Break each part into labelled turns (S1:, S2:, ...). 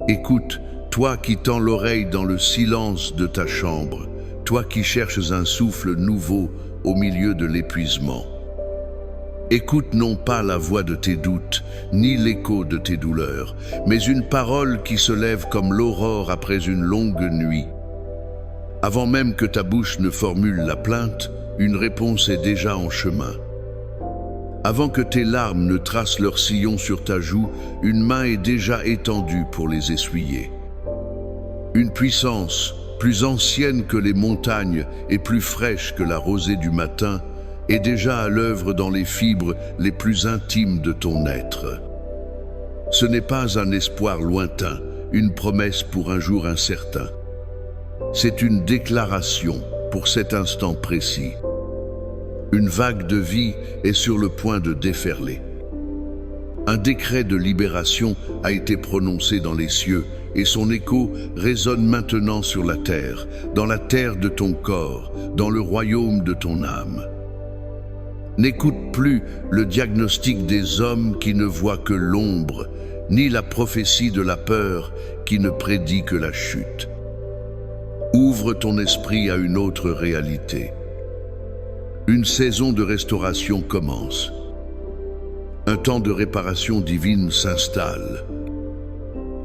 S1: Écoute, toi qui tends l'oreille dans le silence de ta chambre, toi qui cherches un souffle nouveau au milieu de l'épuisement. Écoute non pas la voix de tes doutes, ni l'écho de tes douleurs, mais une parole qui se lève comme l'aurore après une longue nuit. Avant même que ta bouche ne formule la plainte, une réponse est déjà en chemin. Avant que tes larmes ne tracent leur sillon sur ta joue, une main est déjà étendue pour les essuyer. Une puissance, plus ancienne que les montagnes et plus fraîche que la rosée du matin, est déjà à l'œuvre dans les fibres les plus intimes de ton être. Ce n'est pas un espoir lointain, une promesse pour un jour incertain. C'est une déclaration pour cet instant précis. Une vague de vie est sur le point de déferler. Un décret de libération a été prononcé dans les cieux et son écho résonne maintenant sur la terre de ton corps, dans le royaume de ton âme. N'écoute plus le diagnostic des hommes qui ne voient que l'ombre, ni la prophétie de la peur qui ne prédit que la chute. Ouvre ton esprit à une autre réalité. Une saison de restauration commence. Un temps de réparation divine s'installe.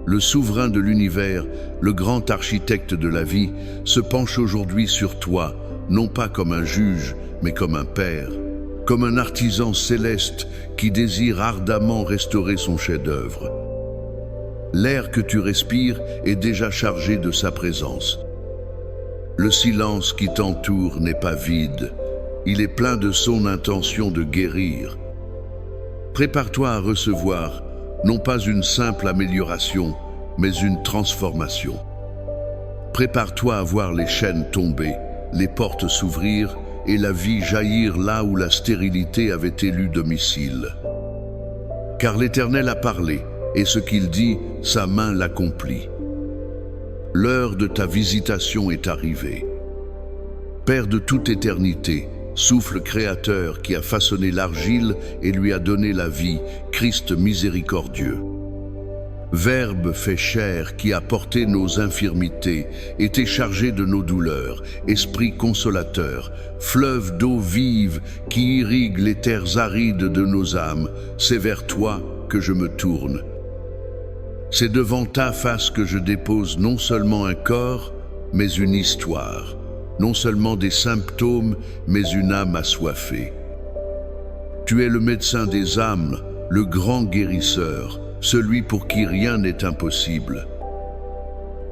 S1: Le souverain de l'univers, le grand architecte de la vie, se penche aujourd'hui sur toi, non pas comme un juge, mais comme un père, comme un artisan céleste qui désire ardemment restaurer son chef-d'œuvre. L'air que tu respires est déjà chargé de sa présence. Le silence qui t'entoure n'est pas vide. Il est plein de son intention de guérir. Prépare-toi à recevoir, non pas une simple amélioration, mais une transformation. Prépare-toi à voir les chaînes tomber, les portes s'ouvrir et la vie jaillir là où la stérilité avait élu domicile. Car l'Éternel a parlé, et ce qu'il dit, sa main l'accomplit. L'heure de ta visitation est arrivée. Père de toute éternité, souffle créateur qui a façonné l'argile et lui a donné la vie, Christ miséricordieux. Verbe fait chair qui a porté nos infirmités, été chargé de nos douleurs, esprit consolateur, fleuve d'eau vive qui irrigue les terres arides de nos âmes, c'est vers toi que je me tourne. C'est devant ta face que je dépose non seulement un corps, mais une histoire. Non seulement des symptômes, mais une âme assoiffée. Tu es le médecin des âmes, le grand guérisseur, celui pour qui rien n'est impossible.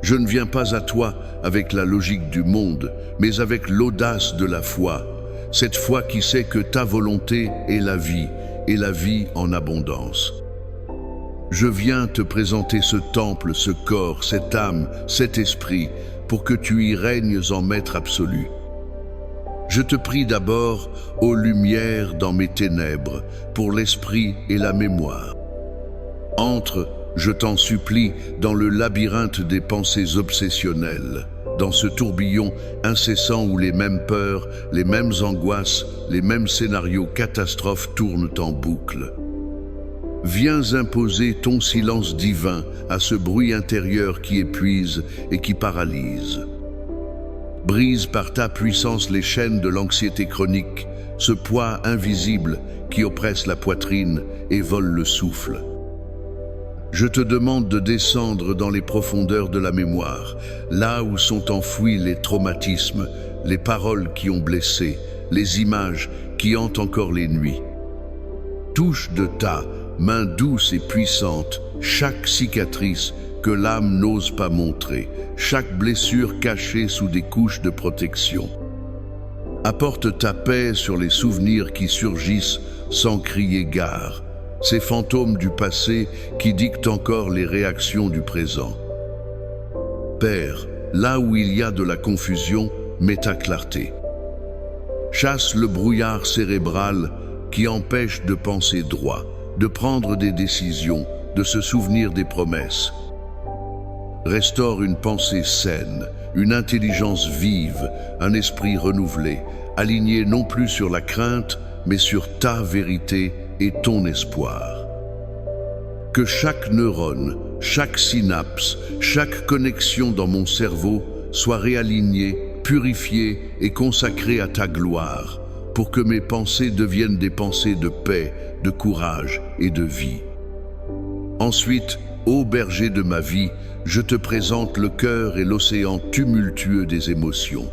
S1: Je ne viens pas à toi avec la logique du monde, mais avec l'audace de la foi, cette foi qui sait que ta volonté est la vie, et la vie en abondance. Je viens te présenter ce temple, ce corps, cette âme, cet esprit, pour que tu y règnes en maître absolu. Je te prie d'abord, ô lumière dans mes ténèbres, pour l'esprit et la mémoire. Entre, je t'en supplie, dans le labyrinthe des pensées obsessionnelles, dans ce tourbillon incessant où les mêmes peurs, les mêmes angoisses, les mêmes scénarios catastrophes tournent en boucle. Viens imposer ton silence divin à ce bruit intérieur qui épuise et qui paralyse. Brise par ta puissance les chaînes de l'anxiété chronique, ce poids invisible qui oppresse la poitrine et vole le souffle. Je te demande de descendre dans les profondeurs de la mémoire, là où sont enfouis les traumatismes, les paroles qui ont blessé, les images qui hantent encore les nuits. Touche de ta main douce et puissante chaque cicatrice que l'âme n'ose pas montrer, chaque blessure cachée sous des couches de protection. Apporte ta paix sur les souvenirs qui surgissent sans crier gare, ces fantômes du passé qui dictent encore les réactions du présent. Père, là où il y a de la confusion, mets ta clarté. Chasse le brouillard cérébral qui empêche de penser droit, de prendre des décisions, de se souvenir des promesses. Restaure une pensée saine, une intelligence vive, un esprit renouvelé, aligné non plus sur la crainte, mais sur ta vérité et ton espoir. Que chaque neurone chaque synapse, chaque connexion dans mon cerveau soit réalignée, purifiée et consacrée à ta gloire, pour que mes pensées deviennent des pensées de paix, de courage et de vie. Ensuite, ô berger de ma vie, je te présente le cœur et l'océan tumultueux des émotions.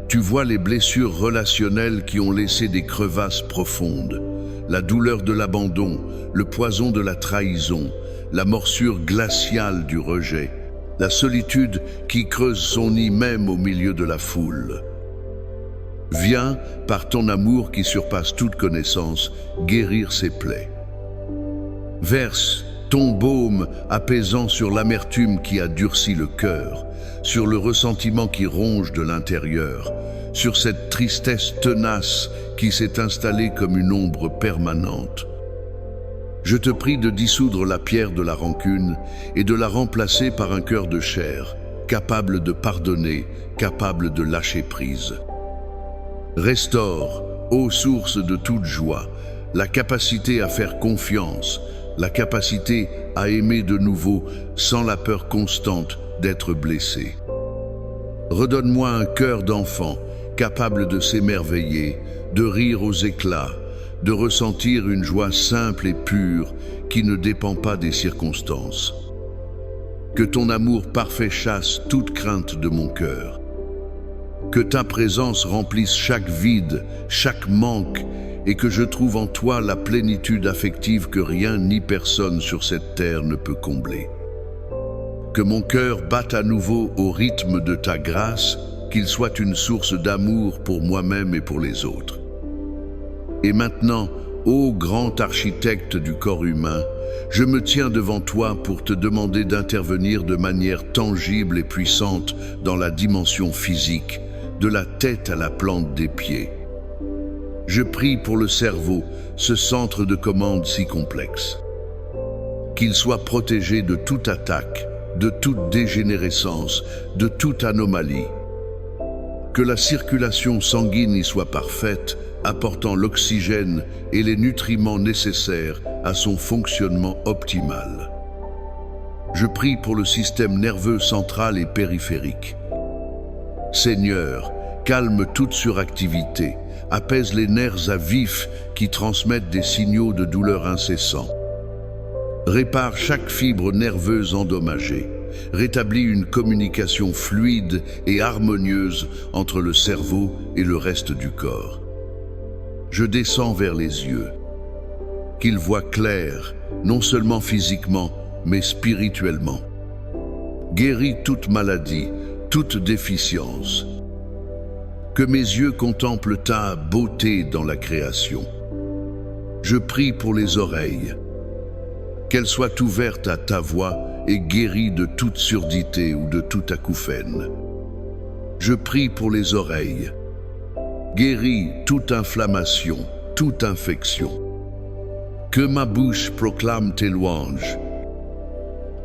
S1: Tu vois les blessures relationnelles qui ont laissé des crevasses profondes, la douleur de l'abandon, le poison de la trahison, la morsure glaciale du rejet, la solitude qui creuse son nid même au milieu de la foule. Viens, par ton amour qui surpasse toute connaissance, guérir ces plaies. Verse ton baume apaisant sur l'amertume qui a durci le cœur, sur le ressentiment qui ronge de l'intérieur, sur cette tristesse tenace qui s'est installée comme une ombre permanente. Je te prie de dissoudre la pierre de la rancune et de la remplacer par un cœur de chair, capable de pardonner, capable de lâcher prise. Restaure, ô source de toute joie, la capacité à faire confiance, la capacité à aimer de nouveau sans la peur constante d'être blessé. Redonne-moi un cœur d'enfant, capable de s'émerveiller, de rire aux éclats, de ressentir une joie simple et pure qui ne dépend pas des circonstances. Que ton amour parfait chasse toute crainte de mon cœur. Que ta présence remplisse chaque vide, chaque manque, et que je trouve en toi la plénitude affective que rien ni personne sur cette terre ne peut combler. Que mon cœur batte à nouveau au rythme de ta grâce, qu'il soit une source d'amour pour moi-même et pour les autres. Et maintenant, ô grand architecte du corps humain, je me tiens devant toi pour te demander d'intervenir de manière tangible et puissante dans la dimension physique, de la tête à la plante des pieds. Je prie pour le cerveau, ce centre de commande si complexe. Qu'il soit protégé de toute attaque, de toute dégénérescence, de toute anomalie. Que la circulation sanguine y soit parfaite, apportant l'oxygène et les nutriments nécessaires à son fonctionnement optimal. Je prie pour le système nerveux central et périphérique. Seigneur, calme toute suractivité, apaise les nerfs à vif qui transmettent des signaux de douleur incessants. Répare chaque fibre nerveuse endommagée. Rétablit une communication fluide et harmonieuse entre le cerveau et le reste du corps. Je descends vers les yeux. Qu'ils voient clair, non seulement physiquement, mais spirituellement. Guéris toute maladie, toute déficience. Que mes yeux contemplent ta beauté dans la création. Je prie pour les oreilles. Qu'elles soient ouvertes à ta voix et guéries de toute surdité ou de toute acouphène. Je prie pour les oreilles. Guéris toute inflammation, toute infection. Que ma bouche proclame tes louanges.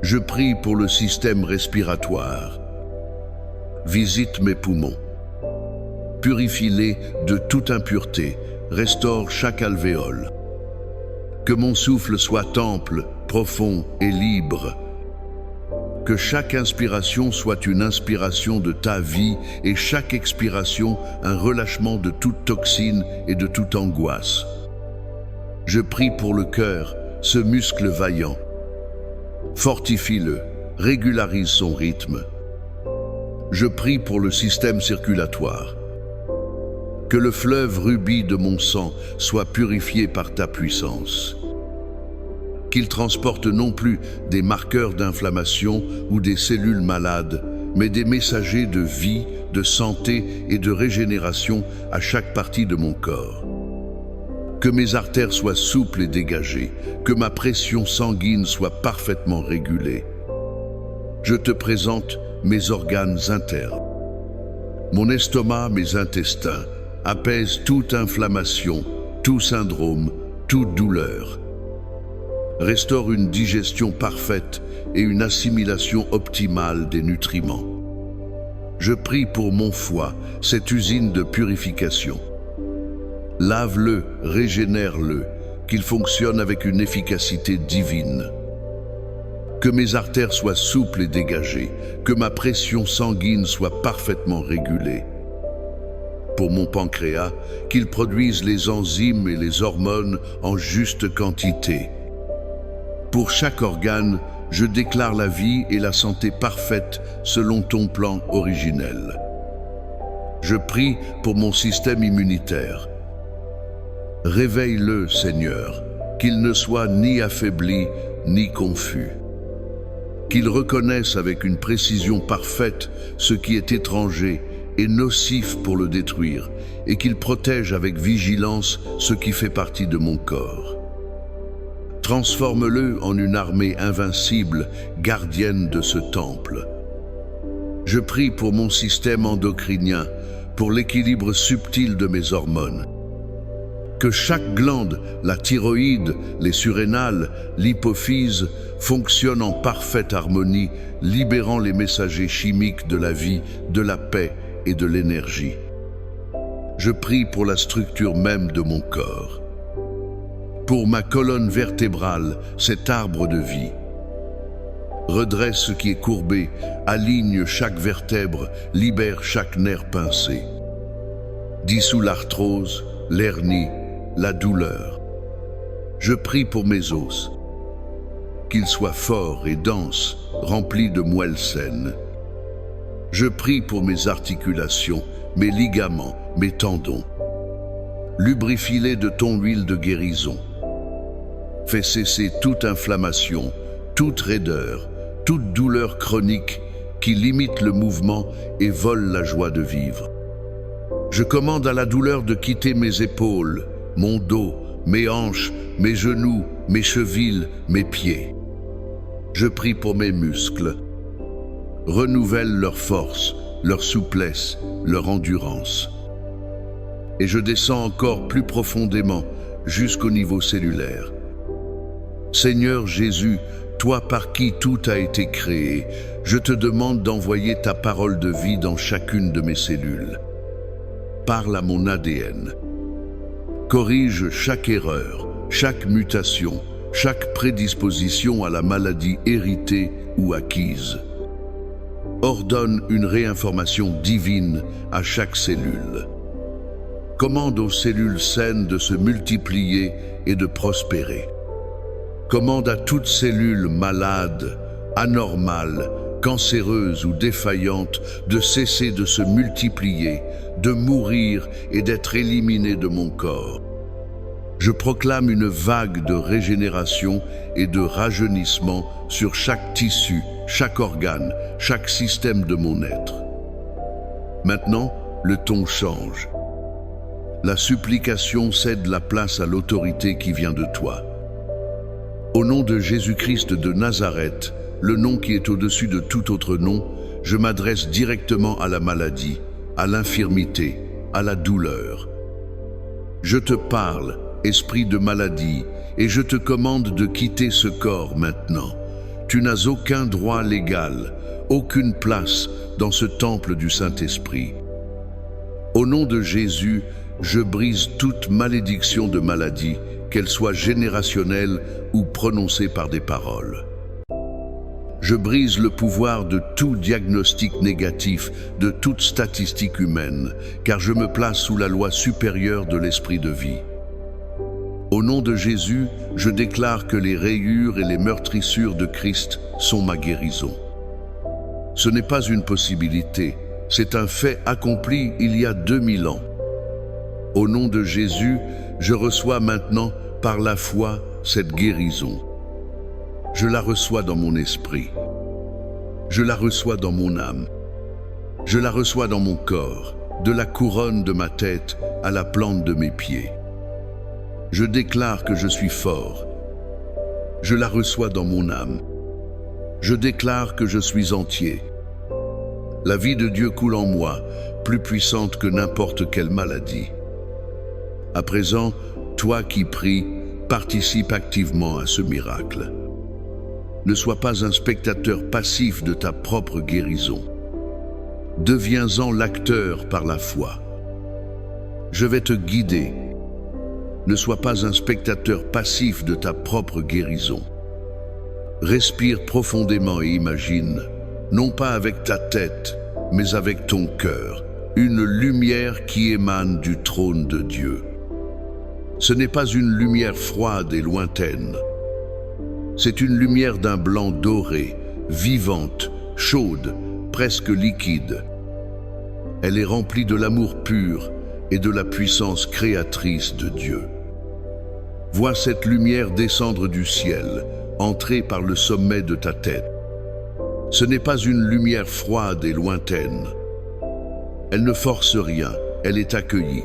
S1: Je prie pour le système respiratoire. Visite mes poumons. Purifie-les de toute impureté, restaure chaque alvéole. Que mon souffle soit ample, profond et libre. Que chaque inspiration soit une inspiration de ta vie et chaque expiration un relâchement de toute toxine et de toute angoisse. Je prie pour le cœur, ce muscle vaillant. Fortifie-le, régularise son rythme. Je prie pour le système circulatoire. Que le fleuve rubis de mon sang soit purifié par ta puissance. Qu'il transporte non plus des marqueurs d'inflammation ou des cellules malades, mais des messagers de vie, de santé et de régénération à chaque partie de mon corps. Que mes artères soient souples et dégagées, que ma pression sanguine soit parfaitement régulée. Je te présente mes organes internes. Mon estomac, mes intestins, apaise toute inflammation, tout syndrome, toute douleur. Restaure une digestion parfaite et une assimilation optimale des nutriments. Je prie pour mon foie, cette usine de purification. Lave-le, régénère-le, qu'il fonctionne avec une efficacité divine. que mes artères soient souples et dégagées, que ma pression sanguine soit parfaitement régulée. Pour mon pancréas, qu'il produise les enzymes et les hormones en juste quantité. Pour chaque organe, je déclare la vie et la santé parfaite selon ton plan originel. Je prie pour mon système immunitaire. Réveille-le, Seigneur, qu'il ne soit ni affaibli ni confus. Qu'il reconnaisse avec une précision parfaite ce qui est étranger et nocif pour le détruire, et qu'il protège avec vigilance ce qui fait partie de mon corps. Transforme-le en une armée invincible, gardienne de ce temple. Je prie pour mon système endocrinien, pour l'équilibre subtil de mes hormones. Que chaque glande, la thyroïde, les surrénales, l'hypophyse, fonctionne en parfaite harmonie, libérant les messagers chimiques de la vie, de la paix et de l'énergie. Je prie pour la structure même de mon corps. Pour ma colonne vertébrale, cet arbre de vie. Redresse ce qui est courbé, aligne chaque vertèbre, libère chaque nerf pincé. Dissout l'arthrose, l'hernie, la douleur. Je prie pour mes os, qu'ils soient forts et denses, remplis de moelle saine. Je prie pour mes articulations, mes ligaments, mes tendons. Lubrifie-les de ton huile de guérison. Fais cesser toute inflammation, toute raideur, toute douleur chronique qui limite le mouvement et vole la joie de vivre. Je commande à la douleur de quitter mes épaules, mon dos, mes hanches, mes genoux, mes chevilles, mes pieds. Je prie pour mes muscles. Renouvelle leur force, leur souplesse, leur endurance. Et je descends encore plus profondément jusqu'au niveau cellulaire. Seigneur Jésus, toi par qui tout a été créé, je te demande d'envoyer ta parole de vie dans chacune de mes cellules. Parle à mon ADN. Corrige chaque erreur, chaque mutation, chaque prédisposition à la maladie héritée ou acquise. Ordonne une réinformation divine à chaque cellule. Commande aux cellules saines de se multiplier et de prospérer. Commande à toute cellule malade, anormale, cancéreuse ou défaillante de cesser de se multiplier, de mourir et d'être éliminée de mon corps. Je proclame une vague de régénération et de rajeunissement sur chaque tissu, chaque organe, chaque système de mon être. Maintenant, le ton change. La supplication cède la place à l'autorité qui vient de toi. Au nom de Jésus-Christ de Nazareth, le nom qui est au-dessus de tout autre nom, je m'adresse directement à la maladie, à l'infirmité, à la douleur. Je te parle, esprit de maladie, et je te commande de quitter ce corps maintenant. Tu n'as aucun droit légal, aucune place dans ce temple du Saint-Esprit. Au nom de Jésus, je brise toute malédiction de maladie, qu'elle soit générationnelle ou prononcée par des paroles. Je brise le pouvoir de tout diagnostic négatif, de toute statistique humaine, car je me place sous la loi supérieure de l'esprit de vie. Au nom de Jésus, je déclare que les rayures et les meurtrissures de Christ sont ma guérison. Ce n'est pas une possibilité, c'est un fait accompli il y a 2000 ans. Au nom de Jésus, je reçois maintenant, par la foi, cette guérison. Je la reçois dans mon esprit. Je la reçois dans mon âme. Je la reçois dans mon corps, de la couronne de ma tête à la plante de mes pieds. Je déclare que je suis fort. Je la reçois dans mon âme. Je déclare que je suis entier. La vie de Dieu coule en moi, plus puissante que n'importe quelle maladie. À présent, toi qui pries, participe activement à ce miracle. Ne sois pas un spectateur passif de ta propre guérison. Deviens-en l'acteur par la foi. Je vais te guider. Ne sois pas un spectateur passif de ta propre guérison. Respire profondément et imagine, non pas avec ta tête, mais avec ton cœur, une lumière qui émane du trône de Dieu. Ce n'est pas une lumière froide et lointaine. C'est une lumière d'un blanc doré, vivante, chaude, presque liquide. Elle est remplie de l'amour pur et de la puissance créatrice de Dieu. Vois cette lumière descendre du ciel, entrer par le sommet de ta tête. Ce n'est pas une lumière froide et lointaine. Elle ne force rien, elle est accueillie.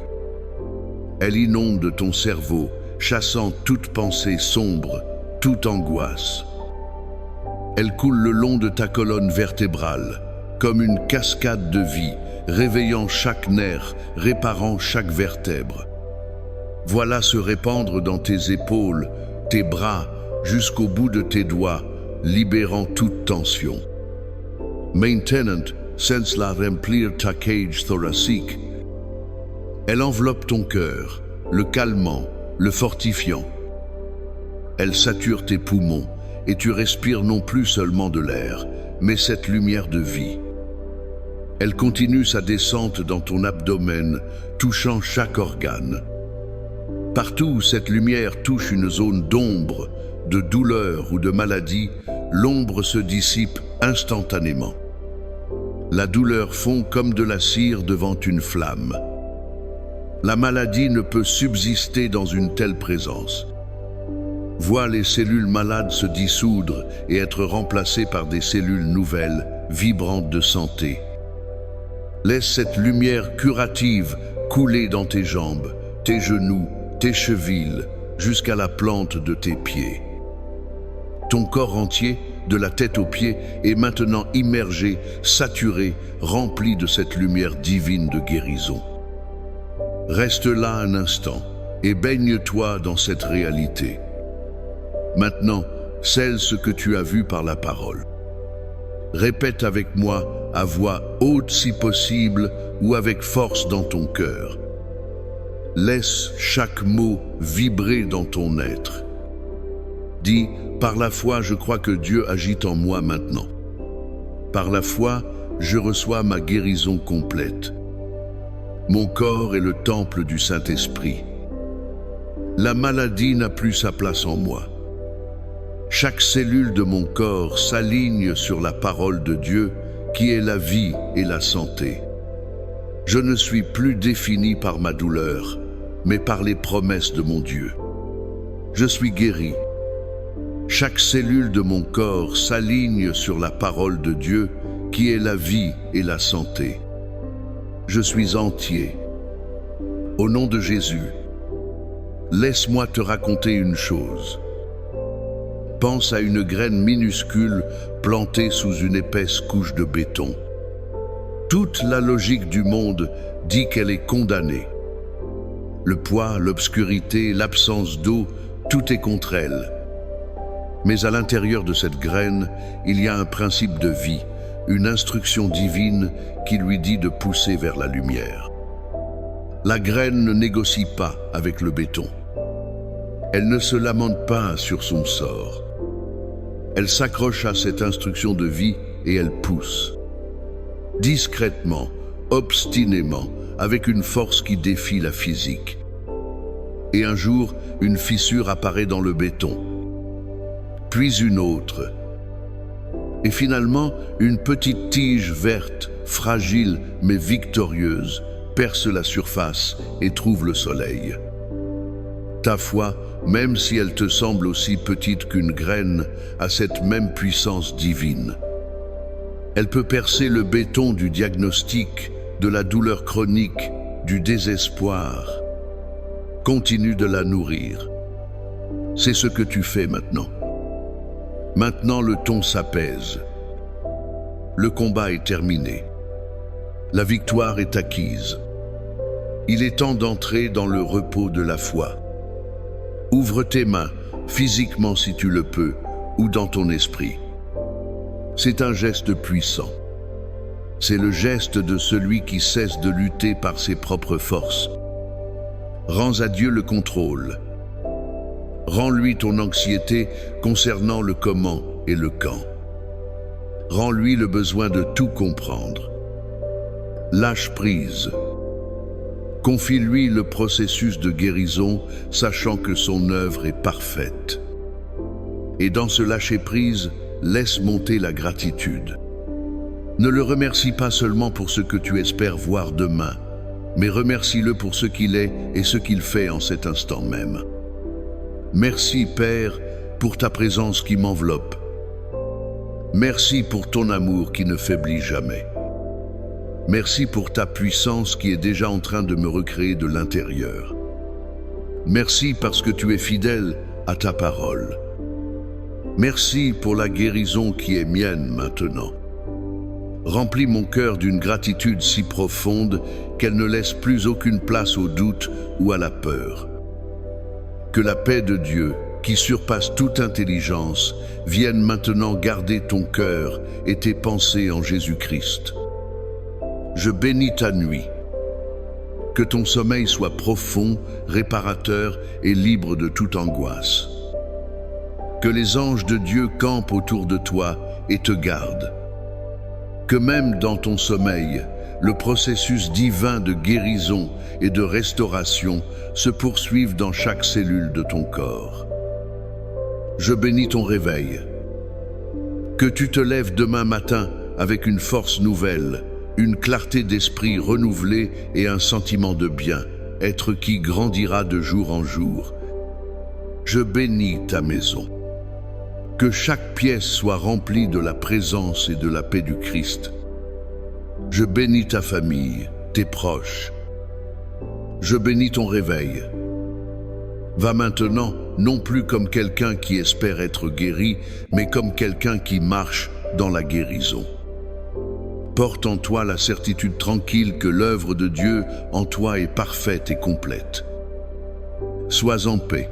S1: Elle inonde ton cerveau, chassant toute pensée sombre, toute angoisse. Elle coule le long de ta colonne vertébrale, comme une cascade de vie, réveillant chaque nerf, réparant chaque vertèbre. Voilà se répandre dans tes épaules, tes bras, jusqu'au bout de tes doigts, libérant toute tension. Maintenant, sense la remplir ta cage thoracique. Elle enveloppe ton cœur, le calmant, le fortifiant. Elle sature tes poumons et tu respires non plus seulement de l'air, mais cette lumière de vie. Elle continue sa descente dans ton abdomen, touchant chaque organe. Partout où cette lumière touche une zone d'ombre, de douleur ou de maladie, l'ombre se dissipe instantanément. La douleur fond comme de la cire devant une flamme. La maladie ne peut subsister dans une telle présence. Vois les cellules malades se dissoudre et être remplacées par des cellules nouvelles, vibrantes de santé. Laisse cette lumière curative couler dans tes jambes, tes genoux, tes chevilles, jusqu'à la plante de tes pieds. Ton corps entier, de la tête aux pieds, est maintenant immergé, saturé, rempli de cette lumière divine de guérison. Reste là un instant et baigne-toi dans cette réalité. Maintenant, scelle ce que tu as vu par la parole. Répète avec moi à voix haute si possible ou avec force dans ton cœur. Laisse chaque mot vibrer dans ton être. Dis, par la foi, je crois que Dieu agit en moi maintenant. Par la foi, je reçois ma guérison complète. Mon corps est le temple du Saint-Esprit. La maladie n'a plus sa place en moi. Chaque cellule de mon corps s'aligne sur la parole de Dieu, qui est la vie et la santé. Je ne suis plus défini par ma douleur, mais par les promesses de mon Dieu. Je suis guéri. Chaque cellule de mon corps s'aligne sur la parole de Dieu, qui est la vie et la santé. Je suis entier. Au nom de Jésus, laisse-moi te raconter une chose. Pense à une graine minuscule plantée sous une épaisse couche de béton. Toute la logique du monde dit qu'elle est condamnée. Le poids, l'obscurité, l'absence d'eau, tout est contre elle. Mais à l'intérieur de cette graine, il y a un principe de vie, une instruction divine qui lui dit de pousser vers la lumière. La graine ne négocie pas avec le béton. Elle ne se lamente pas sur son sort. Elle s'accroche à cette instruction de vie et elle pousse. Discrètement, obstinément, avec une force qui défie la physique. Et un jour, une fissure apparaît dans le béton. Puis une autre. Et finalement, une petite tige verte, fragile mais victorieuse, perce la surface et trouve le soleil. Ta foi, même si elle te semble aussi petite qu'une graine, a cette même puissance divine. Elle peut percer le béton du diagnostic, de la douleur chronique, du désespoir. Continue de la nourrir. C'est ce que tu fais maintenant. Maintenant le ton s'apaise. Le combat est terminé. La victoire est acquise. Il est temps d'entrer dans le repos de la foi. Ouvre tes mains, physiquement si tu le peux, ou dans ton esprit. C'est un geste puissant. C'est le geste de celui qui cesse de lutter par ses propres forces. Rends à Dieu le contrôle. Rends-lui ton anxiété concernant le comment et le quand. Rends-lui le besoin de tout comprendre. Lâche prise. Confie-lui le processus de guérison, sachant que son œuvre est parfaite. Et dans ce lâcher-prise, laisse monter la gratitude. Ne le remercie pas seulement pour ce que tu espères voir demain, mais remercie-le pour ce qu'il est et ce qu'il fait en cet instant même. Merci, Père, pour ta présence qui m'enveloppe. Merci pour ton amour qui ne faiblit jamais. Merci pour ta puissance qui est déjà en train de me recréer de l'intérieur. Merci parce que tu es fidèle à ta parole. Merci pour la guérison qui est mienne maintenant. Remplis mon cœur d'une gratitude si profonde qu'elle ne laisse plus aucune place au doute ou à la peur. Que la paix de Dieu, qui surpasse toute intelligence, vienne maintenant garder ton cœur et tes pensées en Jésus-Christ. Je bénis ta nuit. Que ton sommeil soit profond, réparateur et libre de toute angoisse. Que les anges de Dieu campent autour de toi et te gardent. Que même dans ton sommeil, le processus divin de guérison et de restauration se poursuive dans chaque cellule de ton corps. Je bénis ton réveil. Que tu te lèves demain matin avec une force nouvelle, une clarté d'esprit renouvelée et un sentiment de bien, être qui grandira de jour en jour. Je bénis ta maison. Que chaque pièce soit remplie de la présence et de la paix du Christ. Je bénis ta famille, tes proches. Je bénis ton réveil. Va maintenant, non plus comme quelqu'un qui espère être guéri, mais comme quelqu'un qui marche dans la guérison. Porte en toi la certitude tranquille que l'œuvre de Dieu en toi est parfaite et complète. Sois en paix.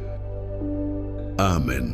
S1: Amen.